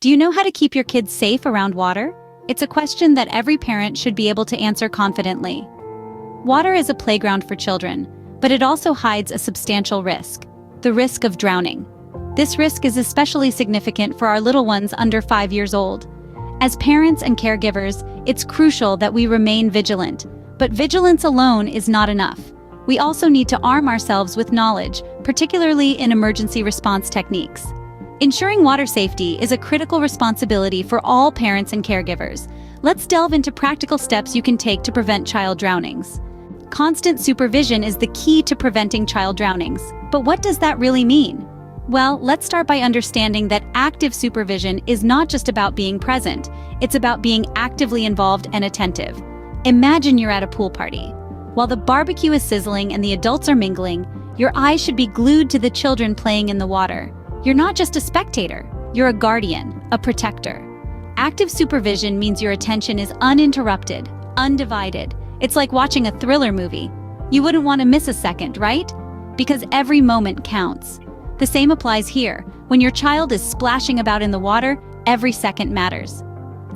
Do you know how to keep your kids safe around water? It's a question that every parent should be able to answer confidently. Water is a playground for children, but it also hides a substantial risk, the risk of drowning. This risk is especially significant for our little ones under 5 years old. As parents and caregivers, it's crucial that we remain vigilant, but vigilance alone is not enough. We also need to arm ourselves with knowledge, particularly in emergency response techniques. Ensuring water safety is a critical responsibility for all parents and caregivers. Let's delve into practical steps you can take to prevent child drownings. Constant supervision is the key to preventing child drownings. But what does that really mean? Well, let's start by understanding that active supervision is not just about being present, it's about being actively involved and attentive. Imagine you're at a pool party. While the barbecue is sizzling and the adults are mingling, your eyes should be glued to the children playing in the water. You're not just a spectator, you're a guardian, a protector. Active supervision means your attention is uninterrupted, undivided. It's like watching a thriller movie. You wouldn't want to miss a second, right? Because every moment counts. The same applies here. When your child is splashing about in the water, every second matters.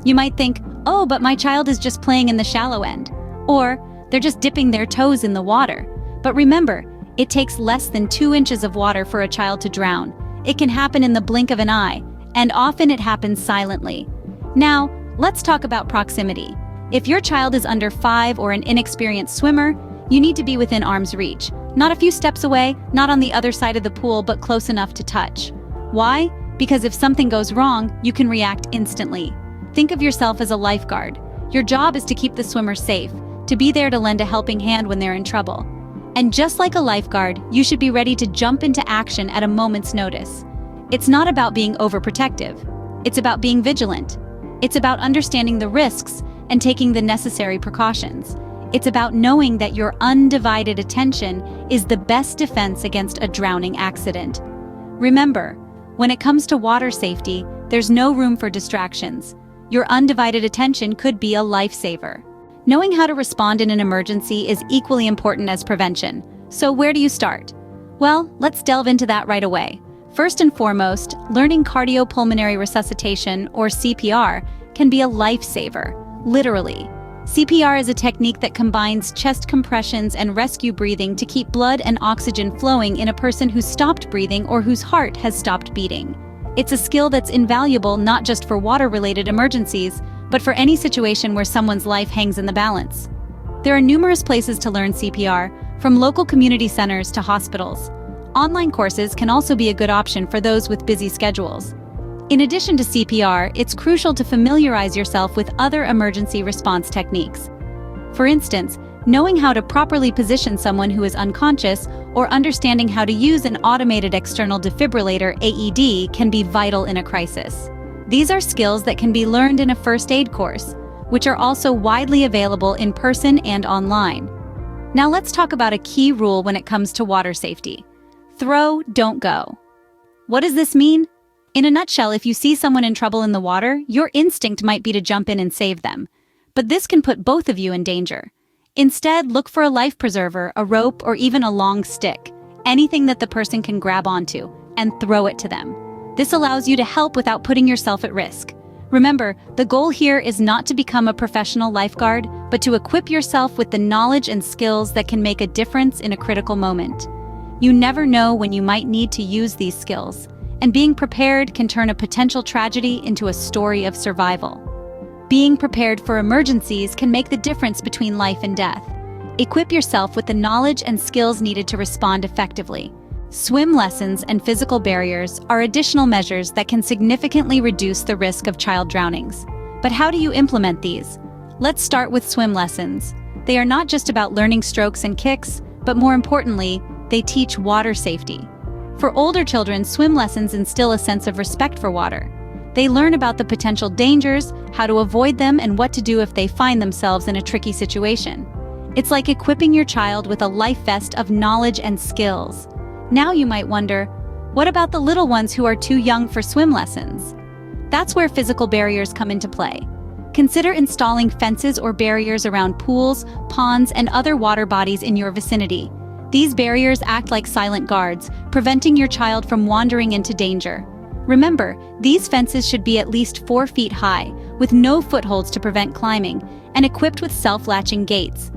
You might think, oh, but my child is just playing in the shallow end. Or, they're just dipping their toes in the water. But remember, it takes less than 2 inches of water for a child to drown. It can happen in the blink of an eye, and often it happens silently. Now, let's talk about proximity. If your child is under 5 or an inexperienced swimmer, you need to be within arm's reach. Not a few steps away, not on the other side of the pool, but close enough to touch. Why? Because if something goes wrong, you can react instantly. Think of yourself as a lifeguard. Your job is to keep the swimmer safe, to be there to lend a helping hand when they're in trouble. And just like a lifeguard, you should be ready to jump into action at a moment's notice. It's not about being overprotective. It's about being vigilant. It's about understanding the risks and taking the necessary precautions. It's about knowing that your undivided attention is the best defense against a drowning accident. Remember, when it comes to water safety, there's no room for distractions. Your undivided attention could be a lifesaver. Knowing how to respond in an emergency is equally important as prevention. So where do you start? Well, let's delve into that right away. First and foremost, learning cardiopulmonary resuscitation, or CPR, can be a lifesaver, literally. CPR is a technique that combines chest compressions and rescue breathing to keep blood and oxygen flowing in a person who's stopped breathing or whose heart has stopped beating. It's a skill that's invaluable not just for water-related emergencies, but for any situation where someone's life hangs in the balance. There are numerous places to learn CPR, from local community centers to hospitals. Online courses can also be a good option for those with busy schedules. In addition to CPR, it's crucial to familiarize yourself with other emergency response techniques. For instance, knowing how to properly position someone who is unconscious or understanding how to use an automated external defibrillator (AED) can be vital in a crisis. These are skills that can be learned in a first aid course, which are also widely available in person and online. Now let's talk about a key rule when it comes to water safety. Throw, don't go. What does this mean? In a nutshell, if you see someone in trouble in the water, your instinct might be to jump in and save them. But this can put both of you in danger. Instead, look for a life preserver, a rope, or even a long stick, anything that the person can grab onto, and throw it to them. This allows you to help without putting yourself at risk. Remember, the goal here is not to become a professional lifeguard, but to equip yourself with the knowledge and skills that can make a difference in a critical moment. You never know when you might need to use these skills, and being prepared can turn a potential tragedy into a story of survival. Being prepared for emergencies can make the difference between life and death. Equip yourself with the knowledge and skills needed to respond effectively. Swim lessons and physical barriers are additional measures that can significantly reduce the risk of child drownings. But how do you implement these? Let's start with swim lessons. They are not just about learning strokes and kicks, but more importantly, they teach water safety. For older children, swim lessons instill a sense of respect for water. They learn about the potential dangers, how to avoid them, and what to do if they find themselves in a tricky situation. It's like equipping your child with a life vest of knowledge and skills. Now you might wonder, what about the little ones who are too young for swim lessons? That's where physical barriers come into play. Consider installing fences or barriers around pools, ponds, and other water bodies in your vicinity. These barriers act like silent guards, preventing your child from wandering into danger. Remember, these fences should be at least 4 feet high, with no footholds to prevent climbing, and equipped with self-latching gates.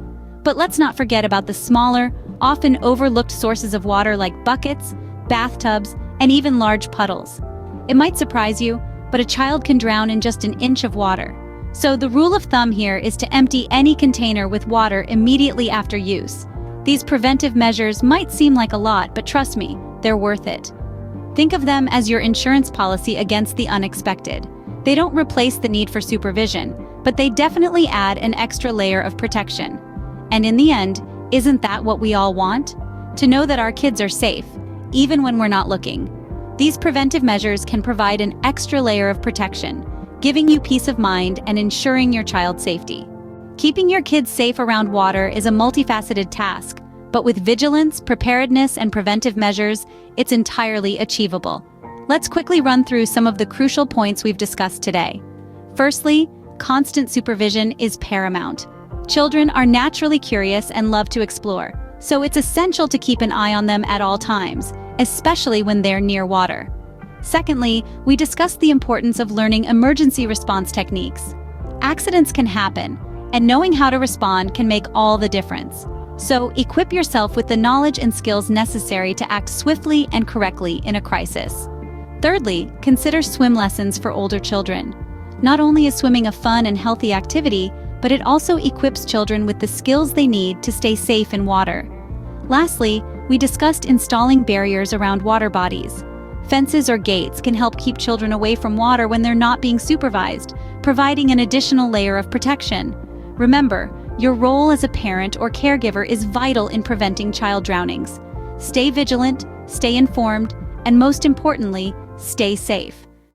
But let's not forget about the smaller, often overlooked sources of water like buckets, bathtubs, and even large puddles. It might surprise you, but a child can drown in just an inch of water. So the rule of thumb here is to empty any container with water immediately after use. These preventive measures might seem like a lot, but trust me, they're worth it. Think of them as your insurance policy against the unexpected. They don't replace the need for supervision, but they definitely add an extra layer of protection. And in the end, isn't that what we all want? To know that our kids are safe, even when we're not looking. These preventive measures can provide an extra layer of protection, giving you peace of mind and ensuring your child's safety. Keeping your kids safe around water is a multifaceted task, but with vigilance, preparedness, and preventive measures, it's entirely achievable. Let's quickly run through some of the crucial points we've discussed today. Firstly, constant supervision is paramount. Children are naturally curious and love to explore, so it's essential to keep an eye on them at all times, especially when they're near water. Secondly, we discussed the importance of learning emergency response techniques. Accidents can happen, and knowing how to respond can make all the difference. So, equip yourself with the knowledge and skills necessary to act swiftly and correctly in a crisis. Thirdly, consider swim lessons for older children. Not only is swimming a fun and healthy activity, but it also equips children with the skills they need to stay safe in water. Lastly, we discussed installing barriers around water bodies. Fences or gates can help keep children away from water when they're not being supervised, providing an additional layer of protection. Remember, your role as a parent or caregiver is vital in preventing child drownings. Stay vigilant, stay informed, and most importantly, stay safe.